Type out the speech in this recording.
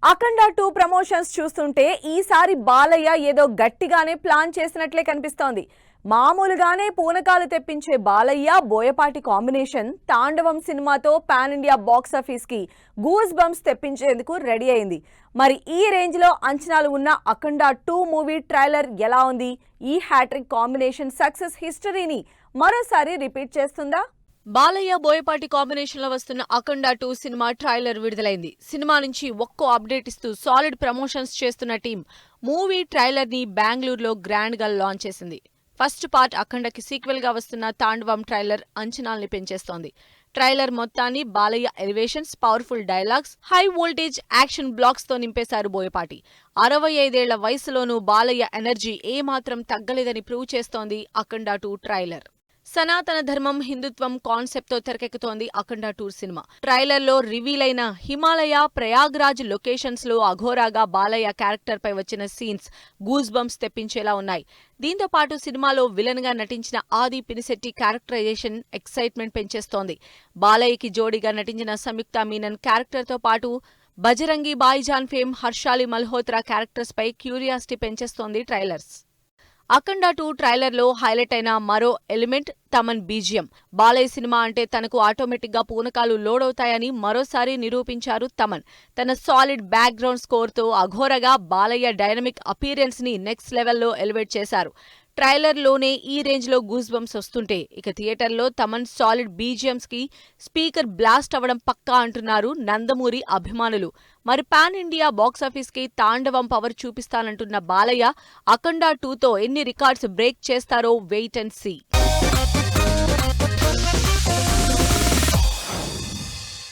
అఖండ 2 promotions చూస్తుంటే ఈసారి బాలయ్య ఏదో గట్టిగానే ప్లాన్ చేసినట్లే కనిపిస్తోంది. మామూలుగానే పూనకాలు తెప్పించే బాలయ్య బోయపాటి కాంబినేషన్ తాండవం సినిమాతో పాన్ ఇండియా బాక్స్ ఆఫీస్ కి గూస్ బంప్స్ తెప్పించేందుకు రెడీ అయింది. మరి ఈ రేంజ్ లో అంచనాలు ఉన్న అఖండ 2 మూవీ ట్రైలర్ ఎలా ఉంది? ఈ హ్యాట్రిక్ కాంబినేషన్ సక్సెస్ హిస్టరీని మరోసారి రిపీట్ చేస్తుందా? బాలయ్య బోయపాటి కాంబినేషన్ లో వస్తున్న అఖండ 2 సినిమా ట్రైలర్ విడుదలైంది. సినిమా నుంచి ఒక్కో అప్డేట్ ఇస్తూ సాలిడ్ ప్రమోషన్స్ చేస్తున్న టీం మూవీ ట్రైలర్ ని బెంగళూరులో గ్రాండ్ గా లాంచ్ చేసింది. ఫస్ట్ పార్ట్ అఖండకి సీక్వెల్ గా వస్తున్న తాండవం ట్రైలర్ అంచనాల్ని పెంచేస్తోంది. ట్రైలర్ మొత్తాన్ని Balayya elevations, powerful dialogues, high voltage action blocks తో నింపేశారు బోయపాటి. 65 ఏళ్ల వయసులోనూ బాలయ్య ఎనర్జీ ఏమాత్రం తగ్గలేదని ప్రూవ్ చేస్తోంది అఖండ 2 ట్రైలర్. సనాతన ధర్మం, హిందుత్వం కాన్సెప్ట్ తో తెరకెక్కుతోంది అఖండ 2 సినిమా. ట్రైలర్ లో రివీల్ అయిన హిమాలయ, ప్రయాగ్రాజ్ లొకేషన్స్ లో అఘోరాగా బాలయ్య క్యారెక్టర్ పై వచ్చిన సీన్స్ గూస్ బంప్స్ తెప్పించేలా ఉన్నాయి. దీంతో పాటు సినిమాలో విలన్ గా నటించిన ఆది పినిశెట్టి క్యారెక్టరైజేషన్ ఎక్సైట్మెంట్ పెంచేస్తోంది. బాలయ్యకి జోడీగా నటించిన సంయుక్త మీనన్ క్యారెక్టర్ తో పాటు బజరంగి భాయిజాన్ ఫేమ్ హర్షాలి మల్హోత్రా క్యారెక్టర్స్ పై క్యూరియాసిటీ పెంచేస్తోంది ట్రైలర్స్. అఖండ 2 ట్రైలర్ లో హైలైట్ అయిన మరో element Thaman BGM. Balayya cinema అంటే తనకు ఆటోమేటిక్ గా పూనకాలు లోడ్ అవుతాయని మరోసారి నిరూపించారు తమన్. తన సాలిడ్ బ్యాక్ గ్రౌండ్ స్కోర్ తో అఘోరగా బాలయ్య డైనమిక్ అపీరెన్స్ ని నెక్స్ట్ లెవెల్లో ఎలివేట్ చేశారు. ట్రైలర్ లోనే ఈ రేంజ్ లో గూస్ బంప్స్ వస్తుంటే ఇక థియేటర్ లో తమన్ సాలిడ్ బీజిఎంస్ కి స్పీకర్ బ్లాస్ట్ అవ్వడం పక్కా అంటున్నారు నందమూరి అభిమానులు. మరి పాన్ ఇండియా బాక్సాఫీస్ కి తాండవం పవర్ చూపిస్తానంటున్న బాలయ్య అఖండ 2తో ఎన్ని రికార్డ్స్ బ్రేక్ చేస్తారో వెయిట్ అండ్ సీ.